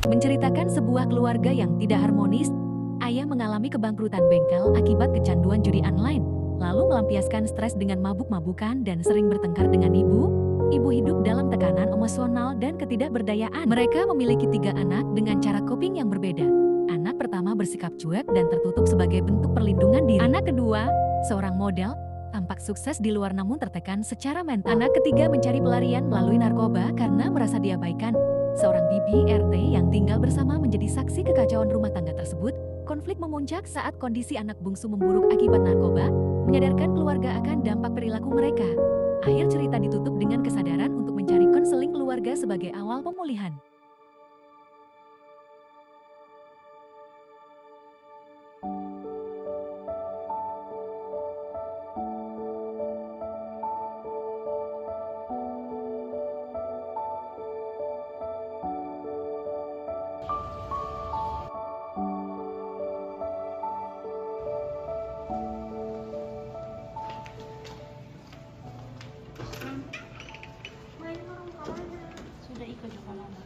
Menceritakan sebuah keluarga yang tidak harmonis, ayah mengalami kebangkrutan bengkel akibat kecanduan judi online, lalu melampiaskan stres dengan mabuk-mabukan dan sering bertengkar dengan ibu. Ibu hidup dalam tekanan emosional dan ketidakberdayaan. Mereka memiliki 3 anak dengan cara coping yang berbeda. Anak pertama bersikap cuek dan tertutup sebagai bentuk perlindungan diri. Anak kedua, seorang model, tampak sukses di luar namun tertekan secara mental. Anak ketiga mencari pelarian melalui narkoba karena merasa diabaikan. Seorang bibi RT yang tinggal bersama menjadi saksi kekacauan rumah tangga tersebut. Konflik memuncak saat kondisi anak bungsu memburuk akibat narkoba, menyadarkan keluarga akan dampak perilaku mereka. Akhir cerita ditutup dengan kesadaran untuk mencari konseling keluarga sebagai awal pemulihan. Sudah ikut juga lama.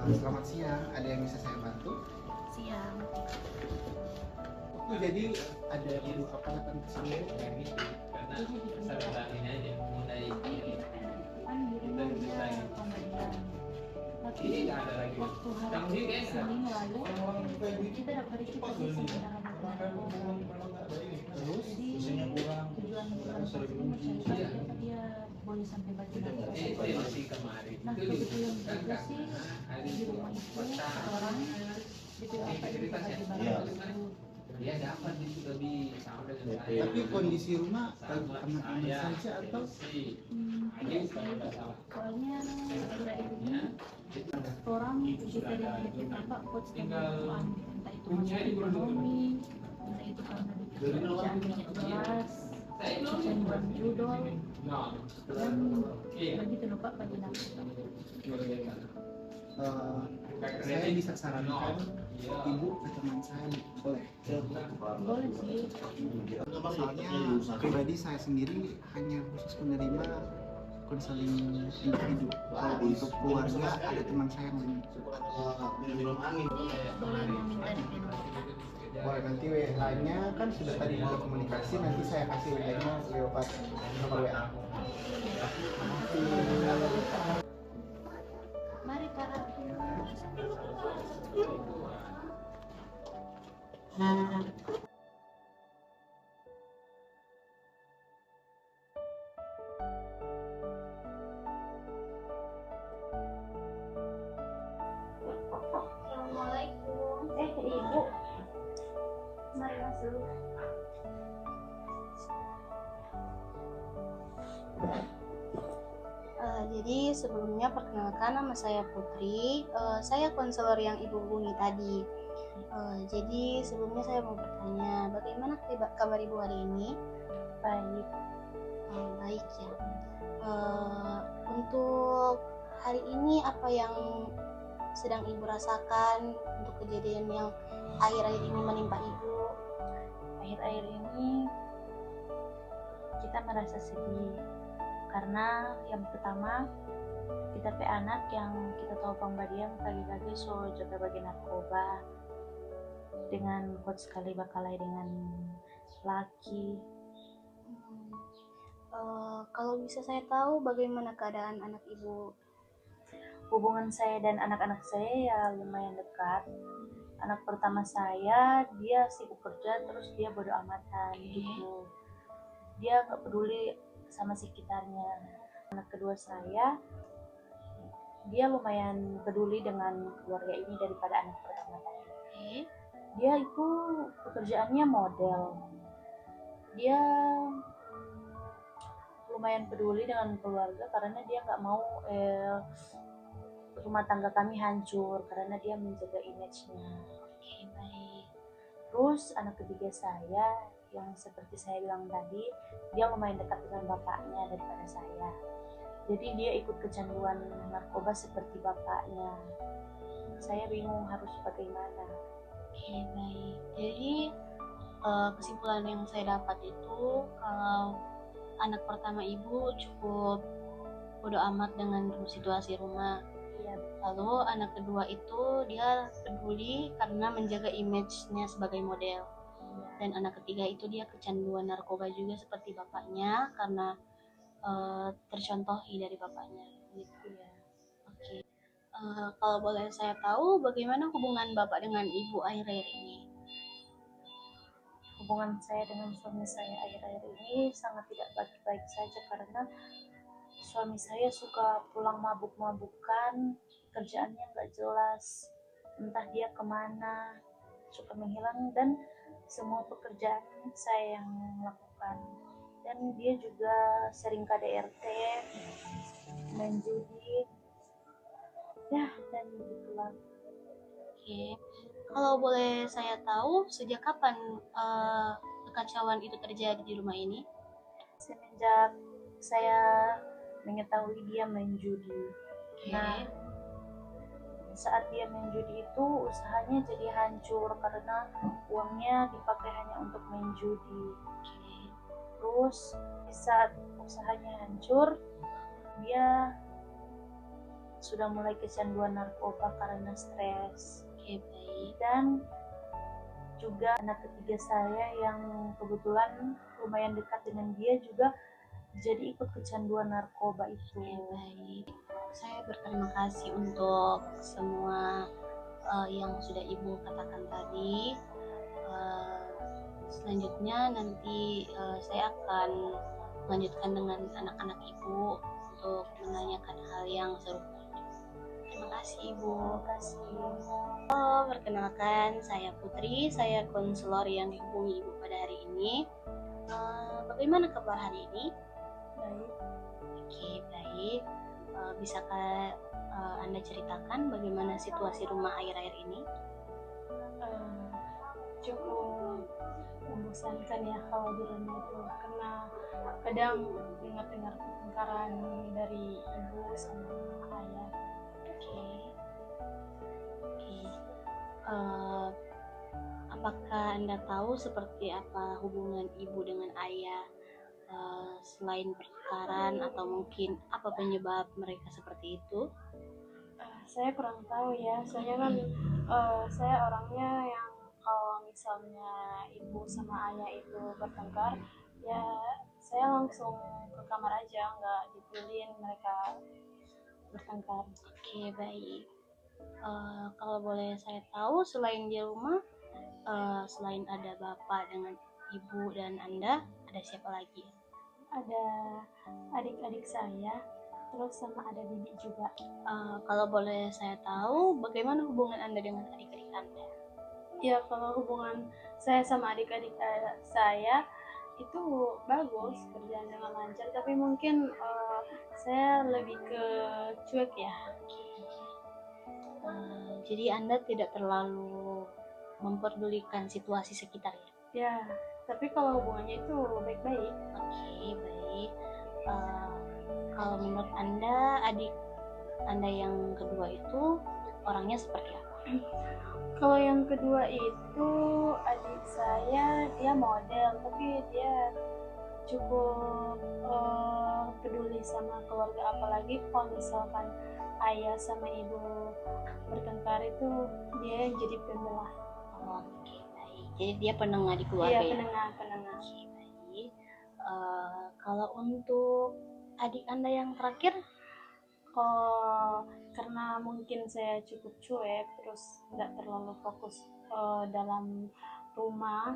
Selamat siang, ada yang bisa saya bantu? Siang. Jadi ada ibu apa datang ke sini? Karena kesadaran ini aja mulai Kan di rumah dia pemberian. Tapi ini nggak ada lagi. waktu Yang hari ini kayaknya Senin lalu kita dapat kita di sementara Terus jadi tujuan transaksi mencari apa dia boleh sampai bagi itu masih kemarin. Nah Itu kebetulan kan juga sih karena di rumah itu orang itu apa itu bagi barang tersebut. dia dapat lebih sama dengan saya. tapi kondisi rumah Sama anak-anak saya saja atau si Tidak sih, soalnya akhir-akhir ini orang kita dikit apa coach kebutuhan entah itu masalah ekonomi, entah itu karena pekerjaan banyak jelas, kecanduan judol, dan begitu lupa Pak bagi nafsu. saya bisa sarankan ibu ke teman saya, boleh? Boleh sih. Soalnya pribadi saya sendiri hanya khusus menerima konseling individu. Kalau untuk keluarga ada teman saya yang lain. Jadi boleh meminta diminum. Boleh, nanti WA-nya kan sudah tadi kita komunikasi, nanti saya kasih WA-nya lewat nomor WA. Mari para Assalamualaikum. ibu, Mari masuk. Jadi sebelumnya perkenalkan nama saya Putri, saya konselor yang ibu hubungi tadi. Jadi sebelumnya saya mau bertanya, bagaimana kabar ibu hari ini? baik. Baik ya. Untuk hari ini apa yang sedang ibu rasakan untuk kejadian yang akhir-akhir ini menimpa ibu? Akhir-akhir ini kita merasa sedih karena yang pertama kita pe anak yang kita tahu pembadian pagi-pagi so jaga bagi narkoba dengan kuat sekali bakalai dengan laki. Kalau bisa saya tahu bagaimana keadaan anak ibu? Hubungan saya dan anak-anak saya ya lumayan dekat. Anak pertama saya dia sibuk kerja terus dia bodo amatan gitu. Dia nggak peduli sama sekitarnya. Anak kedua saya dia lumayan peduli dengan keluarga ini daripada anak pertama tadi. Dia itu pekerjaannya model. Dia lumayan peduli dengan keluarga karena dia nggak mau rumah tangga kami hancur karena dia menjaga image-nya. Oke, baik. Terus anak ketiga saya yang seperti saya bilang tadi, dia lumayan dekat dengan bapaknya daripada saya. Jadi dia ikut kecanduan narkoba seperti bapaknya. Saya bingung harus bagaimana. Oke, baik. Jadi kesimpulan yang saya dapat itu kalau anak pertama ibu cukup bodo amat dengan situasi rumah. Iya, Lalu anak kedua itu dia peduli karena menjaga image-nya sebagai model. iya. Dan anak ketiga itu dia kecanduan narkoba juga seperti bapaknya karena tercontohi dari bapaknya gitu ya. Oke. Kalau boleh saya tahu bagaimana hubungan bapak dengan ibu akhir-akhir ini? Hubungan saya dengan suami saya akhir-akhir ini sangat tidak baik-baik saja karena suami saya suka pulang mabuk-mabukan, kerjaannya nggak jelas, entah dia kemana, suka menghilang dan semua pekerjaan saya yang lakukan. Dan dia juga sering KDRT, main judi, ya dan begitulah. Oke. Kalau boleh saya tahu sejak kapan kekacauan itu terjadi di rumah ini? Semenjak saya mengetahui dia main judi. Oke. Nah, saat dia main judi itu usahanya jadi hancur karena uangnya dipakai hanya untuk main judi. Terus saat usahanya hancur, dia sudah mulai kecanduan narkoba karena stres. Oke, baik. Dan juga anak ketiga saya yang kebetulan lumayan dekat dengan dia juga jadi ikut kecanduan narkoba itu. Oke, baik. Saya berterima kasih untuk semua yang sudah ibu katakan tadi. Selanjutnya nanti saya akan melanjutkan dengan anak-anak ibu untuk menanyakan hal yang serupa. Terima kasih ibu. Terima kasih. Perkenalkan, saya Putri, saya konselor yang dihubungi ibu pada hari ini. Bagaimana kabar hari ini? Baik. Oke, baik. Bisakah Anda ceritakan bagaimana situasi rumah akhir-akhir ini? Cukup membosankan ya kalau di rumah itu, karena kadang dengar-dengar pertengkaran dari ibu sama ayah. Oke. Apakah Anda tahu seperti apa hubungan ibu dengan ayah selain pertengkaran atau mungkin apa penyebab mereka seperti itu? Saya kurang tahu ya, soalnya kan saya orangnya yang kalau misalnya ibu sama ayah itu bertengkar, ya saya langsung ke kamar aja, nggak dipilih mereka bertengkar. Oke, baik. Kalau boleh saya tahu, selain di rumah, selain ada bapak dengan ibu dan Anda, ada siapa lagi? Ada adik-adik saya, terus sama ada bibi juga. Kalau boleh saya tahu, bagaimana hubungan Anda dengan adik-adik Anda? Ya kalau hubungan saya sama adik-adik saya itu bagus, berjalan dengan lancar, tapi mungkin saya lebih ke cuek ya. Jadi Anda tidak terlalu memperdulikan situasi sekitar ya? Ya, tapi kalau hubungannya itu baik-baik. Oke, baik. Kalau menurut Anda, adik Anda yang kedua itu orangnya seperti apa? Kalau yang kedua itu adik saya, dia model, tapi dia cukup peduli sama keluarga, apalagi kalau misalkan ayah sama ibu bertengkar itu dia yang jadi pembelah. Oke, baik. Jadi dia penengah di keluarga Iya, ya? penengah. Oke, baik. Kalau untuk adik Anda yang terakhir, Karena mungkin saya cukup cuek, terus nggak terlalu fokus dalam rumah.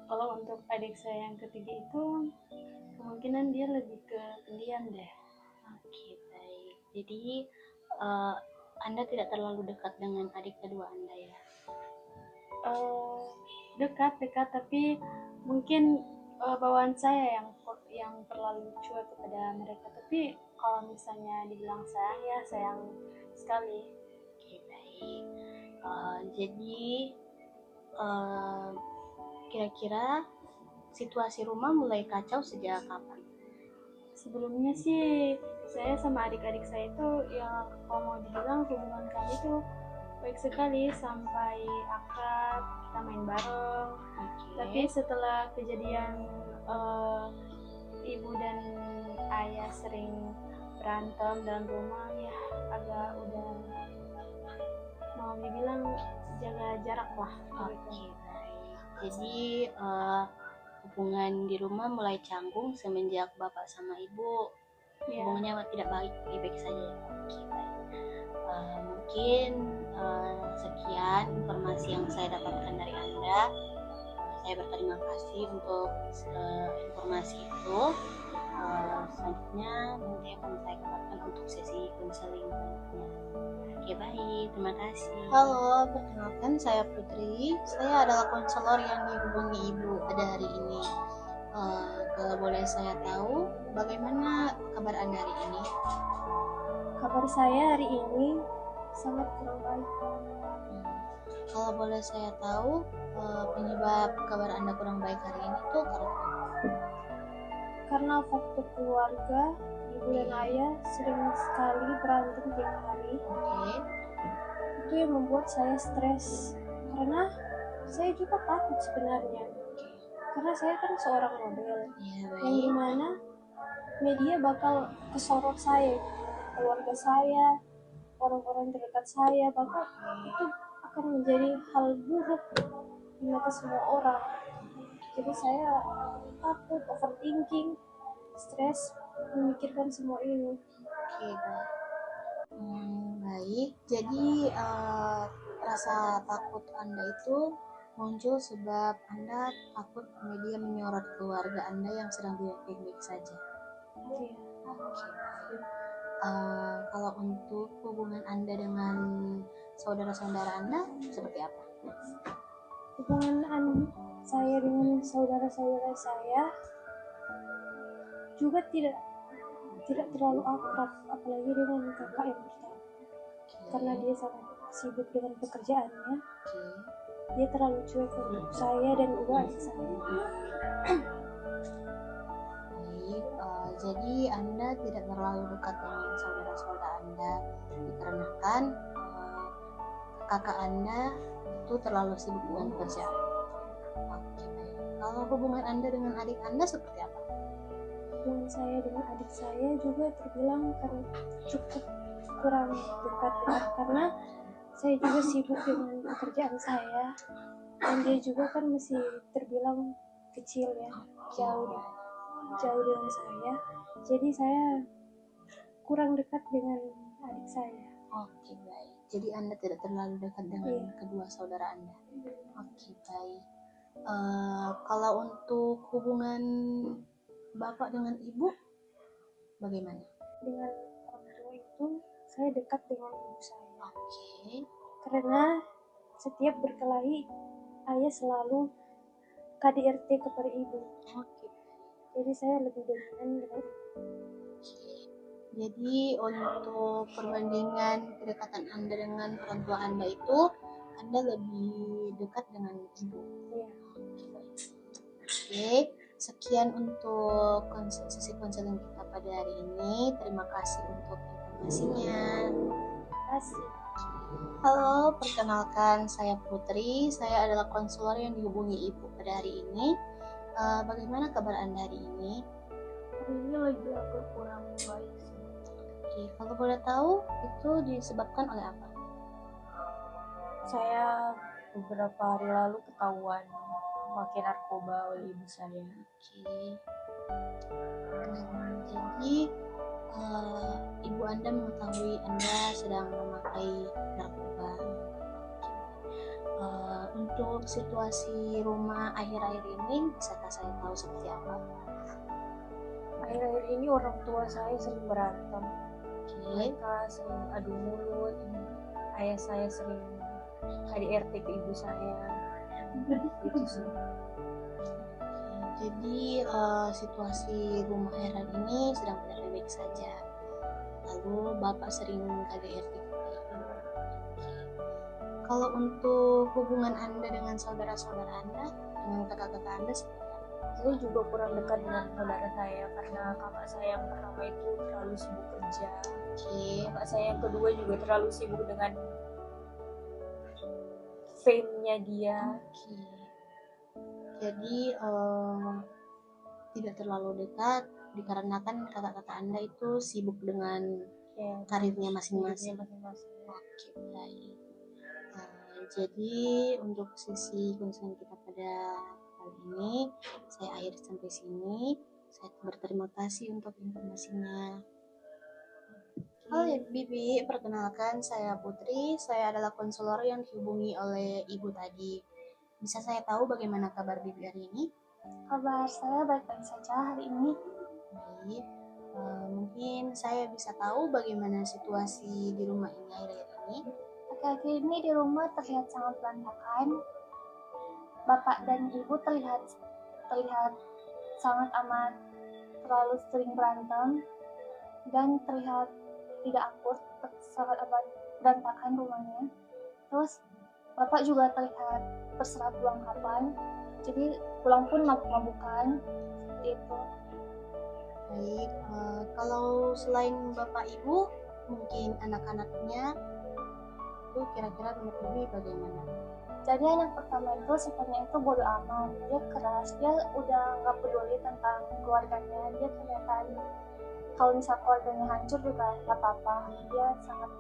Kalau untuk adik saya yang ketiga itu kemungkinan dia lebih ke pendiam deh. oke, baik. Jadi Anda tidak terlalu dekat dengan adik kedua Anda ya? Dekat tapi mungkin bawaan saya yang terlalu cuek kepada mereka. Tapi kalau misalnya dibilang sayang, ya sayang sekali. Oke, baik. Jadi kira-kira situasi rumah mulai kacau sejak kapan? Sebelumnya sih saya sama adik-adik saya itu ya kalau mau dibilang hubungan kami itu baik sekali sampai akrab, kita main bareng. Tapi setelah kejadian ibu dan ayah sering berantem dalam rumah, ya agak udah mau dibilang jaga jarak lah. Oke, baik. Jadi hubungan di rumah mulai canggung semenjak bapak sama ibu Ya, hubungannya tidak baik saja. Oke, baik. Mungkin sekian informasi yang saya dapatkan dari Anda. Saya berterima kasih untuk informasi itu. Selanjutnya nanti akan saya kembangkan untuk sesi konseling selanjutnya. Oke, baik, terima kasih. Halo, perkenalkan saya Putri. Saya adalah konselor yang dihubungi ibu pada hari ini. Kalau boleh saya tahu, bagaimana kabar Anda hari ini? kabar saya hari ini sangat kurang baik. Kalau boleh saya tahu, penyebab kabar Anda kurang baik hari ini tuh karena apa? Karena faktor keluarga, ibu dan ayah sering sekali berantem tiap hari. Oke, Itu yang membuat saya stres. Karena saya juga takut sebenarnya. Karena saya kan seorang model, ya yang baik. dimana media bakal kesorot saya, keluarga saya, orang-orang terdekat saya, bahkan itu akan menjadi hal buruk di mata semua orang. Jadi saya takut, overthinking, stres, memikirkan semua ini. Oke, baik. Baik. Jadi rasa takut Anda itu muncul sebab Anda takut media menyorot keluarga Anda yang sedang tidak baik-baik saja. Iya. Oke, baik. Kalau untuk hubungan Anda dengan saudara-saudara Anda seperti apa? Hubungan saya dengan saudara-saudara saya juga tidak terlalu akrab, apalagi dengan kakak yang pertama. Karena dia sangat sibuk dengan pekerjaannya, Oke. dia terlalu cuek untuk saya dan juga adik saya. Baik, jadi Anda tidak terlalu dekat dengan saudara-saudara Anda dikarenakan kakak Anda itu terlalu sibuk dengan pekerjaan. Oke, baik. Kalau hubungan Anda dengan adik Anda seperti apa? Hubungan saya dengan adik saya juga terbilang kan cukup kurang dekat ya, karena saya juga sibuk dengan pekerjaan saya dan dia juga kan masih terbilang kecil ya, jauh dengan saya, jadi saya kurang dekat dengan adik saya. Oke, baik. Jadi Anda tidak terlalu dekat dengan Iya. kedua saudara Anda. Oke, baik. Kalau untuk hubungan Bapak dengan Ibu, bagaimana? Dengan orang tua itu saya dekat dengan ibu saya, Oke, karena setiap berkelahi ayah selalu KDRT kepada ibu, oke. jadi saya lebih dominan dengan ibu. Jadi untuk perbandingan kedekatan Anda dengan orang tua Anda itu, Anda lebih dekat dengan Ibu. Iya. Oke, sekian untuk sesi konseling kita pada hari ini. Terima kasih untuk informasinya. Terima kasih. Halo, perkenalkan saya Putri. Saya adalah konselor yang dihubungi Ibu pada hari ini. Bagaimana kabar Anda hari ini? Hari ini lagi agak kurang baik sih. Oke, kalau boleh tahu itu disebabkan oleh apa? Saya beberapa hari lalu ketahuan memakai narkoba oleh ibu saya. Oke. Jadi ibu Anda mengetahui Anda sedang memakai narkoba. Untuk situasi rumah akhir-akhir ini, bisakah saya tahu seperti apa? Akhir-akhir ini orang tua saya sering berantem. Oke. Mereka sering adu mulut. Ayah saya sering KDRT ke ibu saya. Gitu sih. Jadi situasi rumah akhir-akhir ini sedang tidak baik saja. Lalu Bapak sering KDRT ke ibu. Kalau untuk hubungan Anda dengan saudara-saudara Anda, dengan kakak-kakak Anda seperti apa? Saya juga kurang dekat dengan saudara saya karena kakak saya yang pertama itu terlalu sibuk kerja. Oke. Kakak saya yang kedua juga terlalu sibuk dengan fame-nya dia. Oke. Jadi tidak terlalu dekat dikarenakan kata-kata Anda itu sibuk dengan Ya, karirnya masing-masing. masing-masing. Oke, baik. Jadi untuk sesi konseling kita pada kali ini saya akhiri sampai sini. Saya berterima kasih untuk informasinya. Halo ya Bibi, perkenalkan saya Putri. Saya adalah konselor yang dihubungi oleh Ibu tadi. Bisa saya tahu bagaimana kabar Bibi hari ini? Kabar saya baik-baik saja hari ini. Baik. Mungkin saya bisa tahu bagaimana situasi di rumah ini akhir-akhir ini? Akhir-akhir ini di rumah terlihat sangat berantakan. Bapak dan ibu terlihat sangat amat terlalu sering berantem dan terlihat tidak akur, sangat amat berantakan rumahnya. Terus bapak juga terlihat terserah pulang kapan, jadi pulang pun mabuk-mabukan seperti itu. Baik, kalau selain Bapak Ibu, mungkin anak-anaknya itu kira-kira menurut Bibi bagaimana? Jadi anak pertama itu sifatnya itu bodo amat, dia keras, dia udah nggak peduli tentang keluarganya, dia kelihatan kalau misal keluarganya hancur juga nggak apa-apa, dia sangat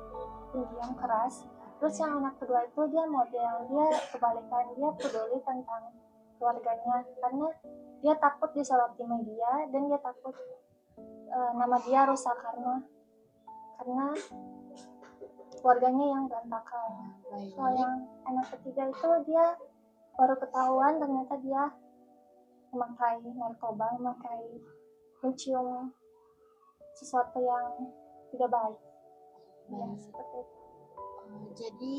pendiam keras. Terus yang anak kedua itu dia model, dia kebalikan, dia peduli tentang keluarganya karena dia takut disorot di media dan dia takut nama dia rusak karena keluarganya yang berantakan. Baik. Kalau yang anak ketiga itu dia baru ketahuan ternyata dia memakai narkoba, mencium sesuatu yang tidak baik. Ya, Baik. seperti itu. Jadi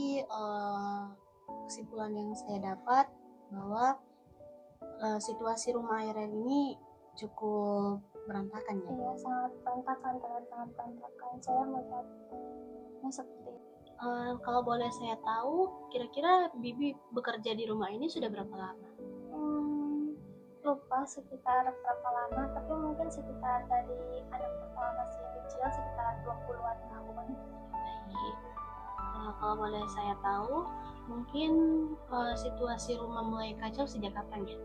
kesimpulan yang saya dapat bahwa situasi rumah akhir-akhir ini cukup berantakan ya. Iya, sangat berantakan, terlihat sangat berantakan. Saya melihatnya seperti itu. Kalau boleh saya tahu, kira-kira Bibi bekerja di rumah ini sudah berapa lama? Lupa sekitar berapa lama, tapi mungkin sekitar dari anak pertama masih kecil sekitar 20-an tahun. Baik. Kalau boleh saya tahu, mungkin situasi rumah mulai kacau sejak kapan ya?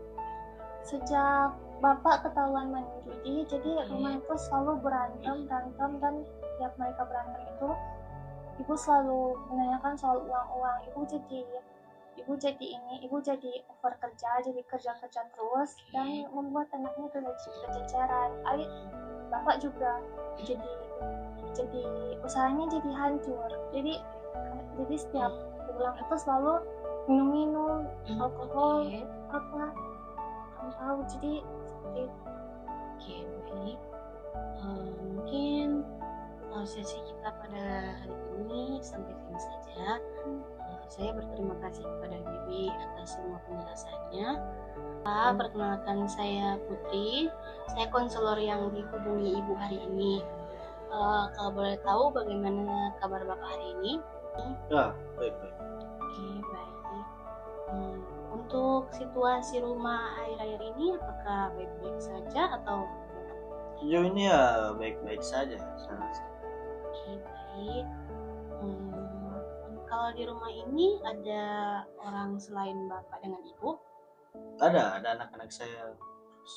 Sejak bapak ketahuan main judi, jadi rumah itu selalu berantem dan tiap mereka berantem itu ibu selalu menanyakan soal uang. Ibu jadi over kerja, jadi kerja terus dan membuat anaknya kececeran. Bapak juga jadi usahanya jadi hancur. Jadi setiap pulang itu selalu minum alkohol apa kamu tahu, jadi seperti itu. Oke, baik. Mungkin sesi kita pada hari ini sampai sini saja. Saya berterima kasih kepada Bibi atas semua penjelasannya. Perkenalkan saya Putri, saya konselor yang dihubungi Ibu hari ini. Kalau boleh tahu bagaimana kabar Bapak hari ini? Ya, baik-baik. Oke, baik. Untuk situasi rumah akhir-akhir ini apakah baik-baik saja atau Sejauh ini ya baik-baik saja. Saya rasa. oke, baik. Kalau di rumah ini ada orang selain Bapak dengan Ibu? Ada anak-anak saya. Terus,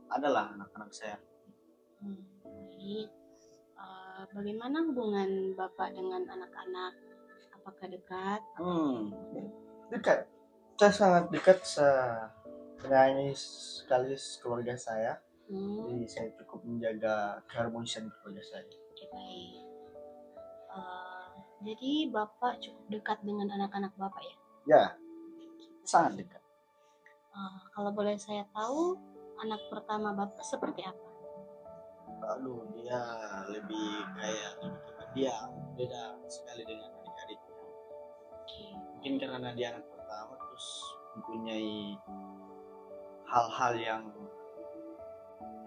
adalah anak-anak saya. Baik. Bagaimana hubungan Bapak dengan anak-anak? Apakah dekat? Dekat. Saya sangat dekat menyayangi sekali keluarga saya. Jadi saya cukup menjaga keharmonisan keluarga saya. Oke, baik. Jadi Bapak cukup dekat dengan anak-anak Bapak ya? Ya, sangat dekat. Kalau boleh saya tahu, anak pertama Bapak seperti apa? Aduh, dia lebih kayak dia beda sekali dengan adik-adiknya. Mungkin karena dia anak pertama terus mempunyai hal-hal yang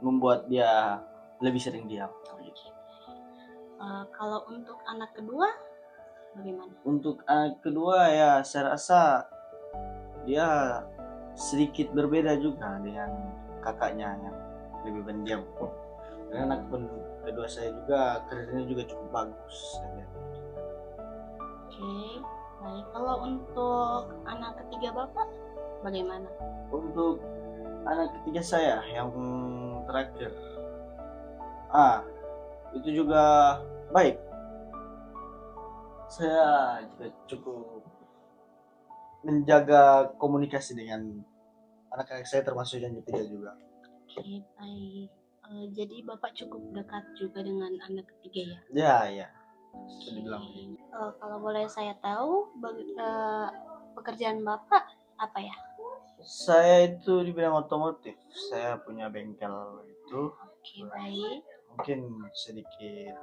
membuat dia lebih sering diam. Kalau untuk anak kedua bagaimana? Untuk anak kedua ya saya rasa dia sedikit berbeda juga dengan kakaknya yang lebih pendiam. Karena anak kedua saya juga karirnya juga cukup bagus. Oke, Baik, kalau untuk anak ketiga Bapak bagaimana? Untuk anak ketiga saya yang terakhir, itu juga baik. Saya juga cukup menjaga komunikasi dengan anak-anak saya termasuk yang ketiga juga. Oke, baik. Jadi Bapak cukup dekat juga dengan anak ketiga ya? Ya, bisa dibilang begitu. Kalau boleh saya tahu, pekerjaan Bapak apa ya? Saya itu di bidang otomotif. Saya punya bengkel itu. Oke, baik. Mungkin sedikit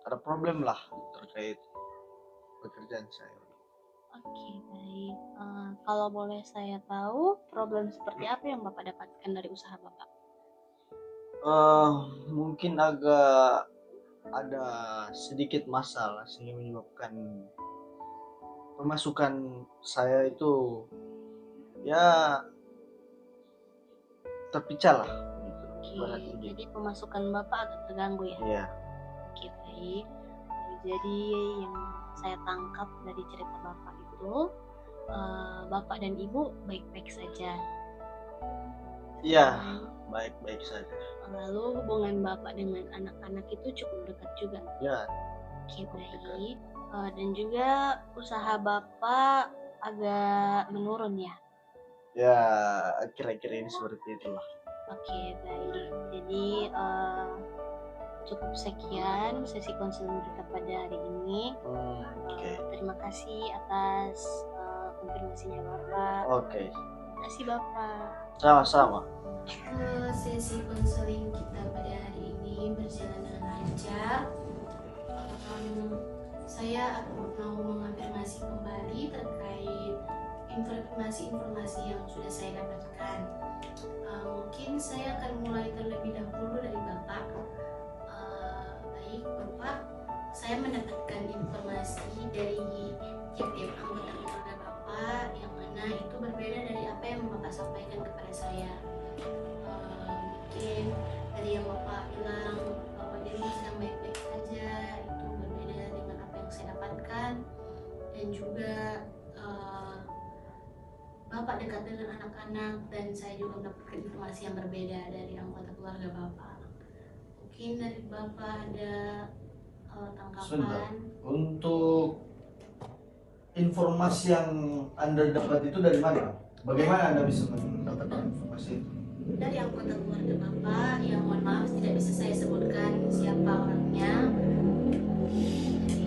ada problem lah terkait pekerjaan saya. Oke, baik. Kalau boleh saya tahu, problem seperti apa yang Bapak dapatkan dari usaha Bapak? Mungkin agak ada sedikit masalah sehingga menyebabkan pemasukan saya itu ya terpecah lah gitu. Ibaratnya Oke, gitu. jadi pemasukan Bapak agak terganggu ya? Iya. Oke, baik. Jadi yang saya tangkap dari cerita Bapak itu, Bapak dan Ibu baik-baik saja. Iya, baik-baik saja. Lalu hubungan Bapak dengan anak-anak itu cukup dekat juga. Ya, Oke, baik. Dan juga usaha Bapak agak menurun ya? ya akhir-akhir ini seperti itulah. Oke, baik. Jadi cukup sekian sesi konseling kita pada hari ini. Oke. Terima kasih atas konfirmasinya Bapak. Oke. Terima kasih Bapak. Sama-sama. Sesi konseling kita pada hari ini berjalan dengan lancar. Saya mau mengafirmasi kembali terkait informasi-informasi yang sudah saya dapatkan. Mungkin saya akan mulai terlebih dahulu dari Bapak. Baik Bapak, saya mendapatkan informasi dari tiap-tiap anggota keluarga Bapak yang mana itu berbeda dari apa yang Bapak sampaikan kepada saya. Mungkin dari yang Bapak bilang bahwa diri sedang baik-baik saja, itu berbeda dengan apa yang saya dapatkan. Dan juga Bapak dekat dengan anak-anak, dan saya juga mendapatkan informasi yang berbeda dari anggota keluarga Bapak. Mungkin dari Bapak ada Sebentar. tanggapan. Untuk informasi yang Anda dapat itu dari mana? Bagaimana Anda bisa mendapatkan informasi itu? Dari anggota keluarga Bapak yang mohon maaf tidak bisa saya sebutkan siapa orangnya. Jadi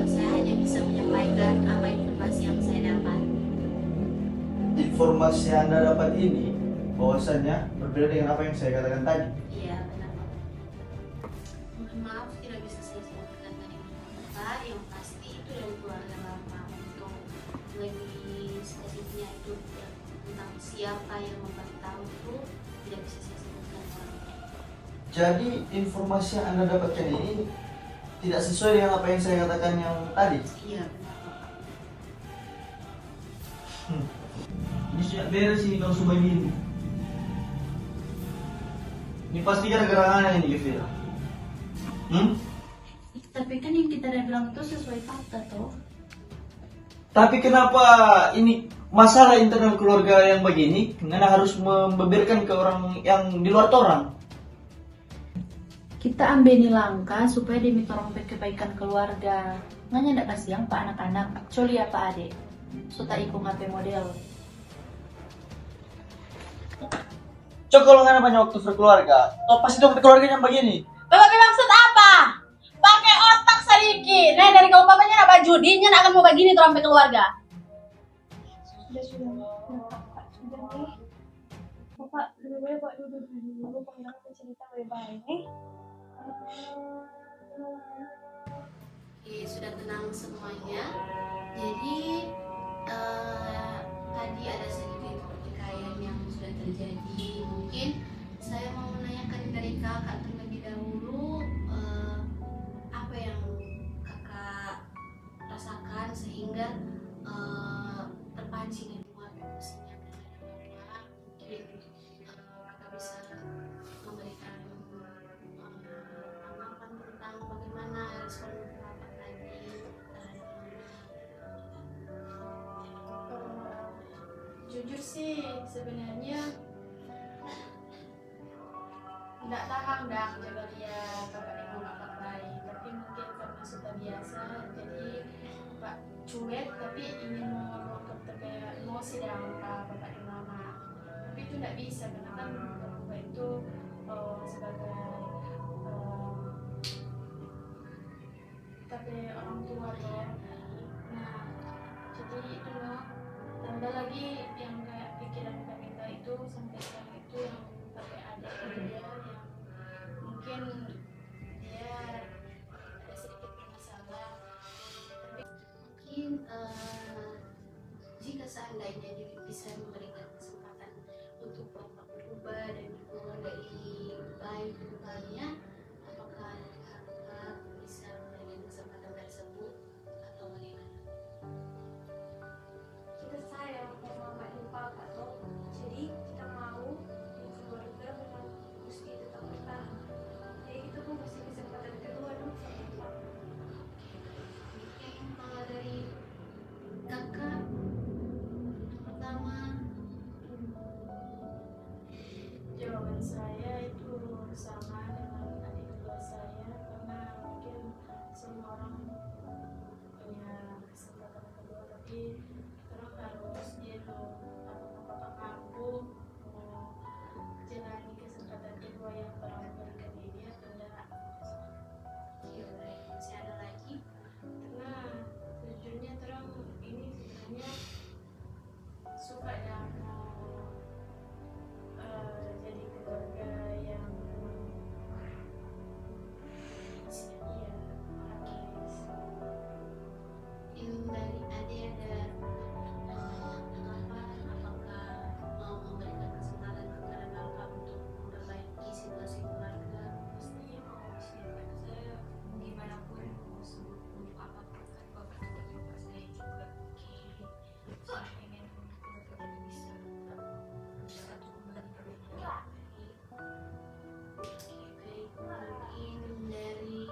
saya hanya bisa menyampaikan apa informasi yang saya dapat. Informasi yang Anda dapat ini bahwasannya berbeda dengan apa yang saya katakan tadi. Iya benar Pak. Mohon maaf tidak bisa saya sebutkan dari Bapak. Yang pasti itu dari keluarga Bapak. Untuk lebih spesifiknya itu tentang siapa yang memberitahu itu tidak bisa saya sebutkan orangnya. Jadi informasi yang Anda dapatkan ini tidak sesuai dengan apa yang saya katakan yang tadi. Iya benar Bapak. Ini sudah beres ini kalau sudah begini. Ini pasti gara-gara anak ini Kevira. Tapi kan yang kita udah bilang itu sesuai fakta toh. Tapi kenapa ini masalah internal keluarga yang begini, Ngana harus membeberkan ke orang yang di luar orang? Kita ambil ini langkah supaya demi torong kebaikan keluarga. Nganya ndak kasihan pak anak-anak, kecuali ya pak adik. Suta ikut ngapain model. Coba kalau nggak banyak waktu berkeluarga, oh pasti dong keluarganya begini. Bapak maksud apa? Pakai otak sedikit. Nah dari kalau bapaknya nak judinya nak akan mau begini tuh sampai keluarga. Sudah nih. Bapak lebih baik Pak duduk dulu pengen cerita baik-baik nih. Oke, sudah tenang semuanya. Jadi tadi ada sedikit pertikaian yang sudah terjadi. Mungkin saya mau menanyakan dari kakak terlebih dahulu apa yang kakak rasakan sehingga terpancing emosinya berada. Mungkin kakak bisa memberikan tanggapan tentang bagaimana respon kakak tadi terhadap Jujur sih sebenarnya nggak tahan dah jaga dia kakak yang kakak baik, tapi mungkin karena sudah biasa jadi pak cuek tapi ingin meluapkan kayak emosi dan bapak dan mama, tapi itu nggak bisa karena kan bapak itu sebagai tapi orang tua ya. Nah jadi itu loh, tambah lagi yang kayak pikiran kita itu sampai sekarang itu yang pakai adik dia yang mungkin dia ada sedikit bermasalah, tapi Mungkin jika seandainya dia bisa memberikan kesempatan untuk bapak berubah dan keluarga ini baik ke depannya, apakah kakak bisa memberikan kesempatan tersebut atau bagaimana? kita sayang sama mama dan papa toh, jadi kita mau di keluarga memang mesti tetap bertahan, jadi kita pun mesti kesempatan kedua dong sama papa. Mungkin kalau dari kakak pertama, Jawaban saya itu sama dengan adik kedua saya, karena mungkin semua orang punya kesempatan kedua, tapi terus harus dia tuh apakah mampu menjalani kesempatan kedua yang orang berikan dia atau enggak. ya baik, masih ada lagi. Karena sejujurnya terang ini sebenarnya suka yang jadi keluarga yang iya harmonis. Yang dari adik ada tanggapan, apakah mau memberikan kesempatan kepada bapak untuk memperbaiki situasi keluarga? Pasti mau sih, karena saya gimana pun untuk apapun kan bapak juga bapak saya juga. Saya pengen keluarga ini bisa bersatu kembali ke dunia. Baik, mungkin dari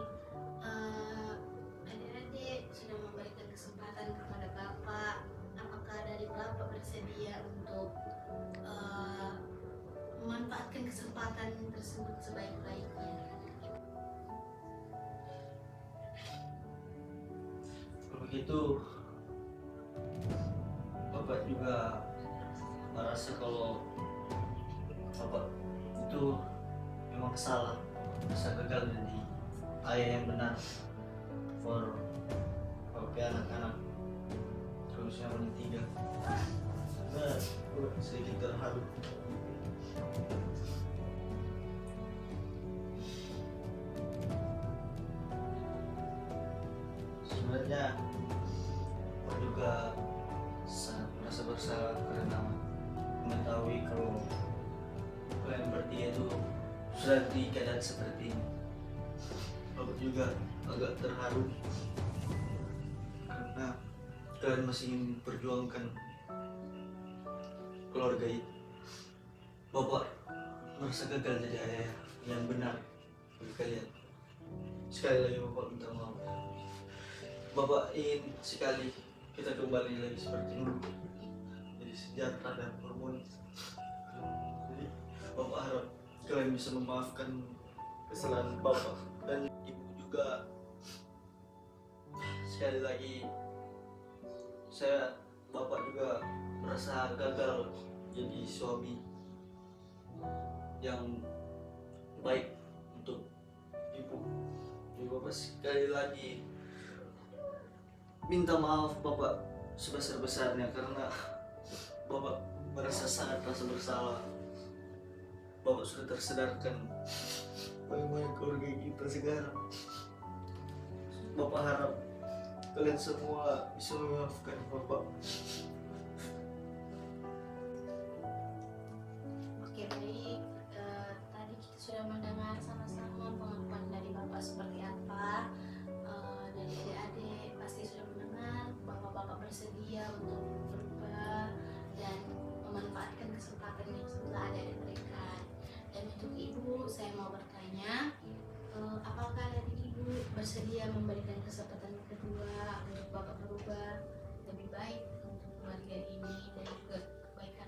adik-adik sudah memberikan kesempatan kepada bapak, apakah dari bapak bersedia untuk memanfaatkan kesempatan tersebut sebaik-baiknya? Kalau gitu bapak juga merasa kalau bapak itu memang salah, merasa gagal menjadi ayah yang benar for anak-anak terusnya tiga. Nah, sedikit terharu. Sebenarnya aku juga sangat merasa bersalah karena mengetahui kalau kalian bertiga itu sudah di keadaan seperti ini. Aku juga agak terharu karena kalian masih ingin memperjuangkan keluarga itu. Bapak merasa gagal jadi ayah yang benar bagi kalian. Sekali lagi Bapak minta maaf. Bapak ingin sekali kita kembali lagi seperti dulu, jadi sejahtera dan harmonis. Jadi Bapak harap kalian bisa memaafkan kesalahan Bapak dan Ibu juga. Sekali lagi Bapak juga merasa gagal jadi suami yang baik untuk Ibu. Jadi Bapak sekali lagi minta maaf Bapak sebesar-besarnya karena Bapak merasa sangat rasa bersalah. Bapak sudah tersadarkan bagaimana keluarga kita sekarang. Bapak harap kalian semua bisa memaafkan Bapak. Oke baik, tadi kita sudah mendengar sama-sama pengakuan dari bapak seperti apa. Dari adik-adik pasti sudah mendengar bahwa bapak bersedia untuk berubah dan memanfaatkan kesempatan yang telah ada diberikan. Dan untuk ibu, saya mau bertanya, apakah dari ibu bersedia memberikan kesempatan kedua untuk bapak berubah lebih baik untuk keluarga ini dan juga kebaikan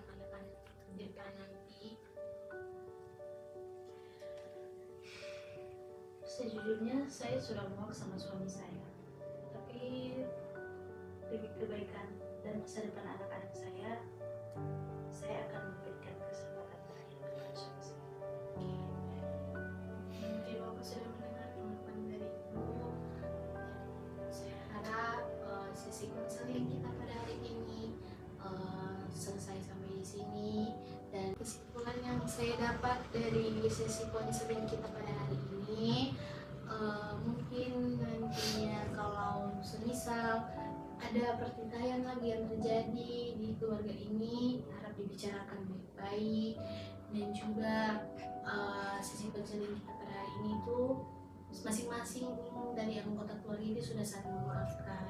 saya sudah ngomong sama suami saya, tapi demi kebaikan dan masa depan anak-anak saya akan memberikan kesempatan terakhir kepada suami saya. Jadi Bapak sudah mendengar pengakuan dari Ibu. Saya harap sesi konseling kita pada hari ini selesai sampai di sini, dan kesimpulan yang saya dapat dari sesi konseling kita pada hari ini, mungkin nantinya kalau semisal ada pertikaian lagi yang terjadi di keluarga ini, harap dibicarakan baik-baik, dan juga sesi konseling kita pada hari ini tuh masing-masing dari anggota keluarga ini sudah saling memaafkan.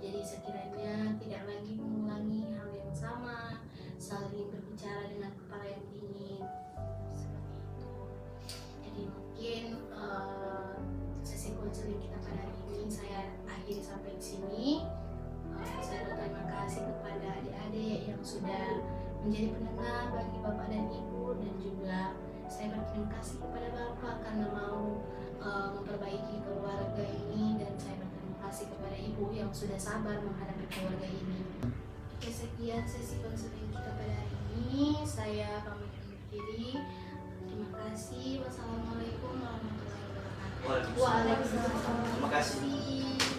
Jadi sekiranya tidak lagi mengulangi hal yang sama, saling berbicara dengan kepala yang dingin, seperti itu. Jadi mungkin sesi konseling kita pada hari ini saya akhiri sampai di sini. Saya berterima kasih kepada adik-adik yang sudah menjadi pendengar bagi Bapak dan Ibu, dan juga saya berterima kasih kepada Bapak karena mau memperbaiki keluarga ini, dan saya berterima kasih kepada Ibu yang sudah sabar menghadapi keluarga ini. Oke, sekian sesi konseling kita pada hari ini. Saya pamit undur diri. Terima kasih. Wassalamualaikum warahmatullahi wabarakatuh. Waalaikumsalam. Waalaikumsalam. Terima kasih.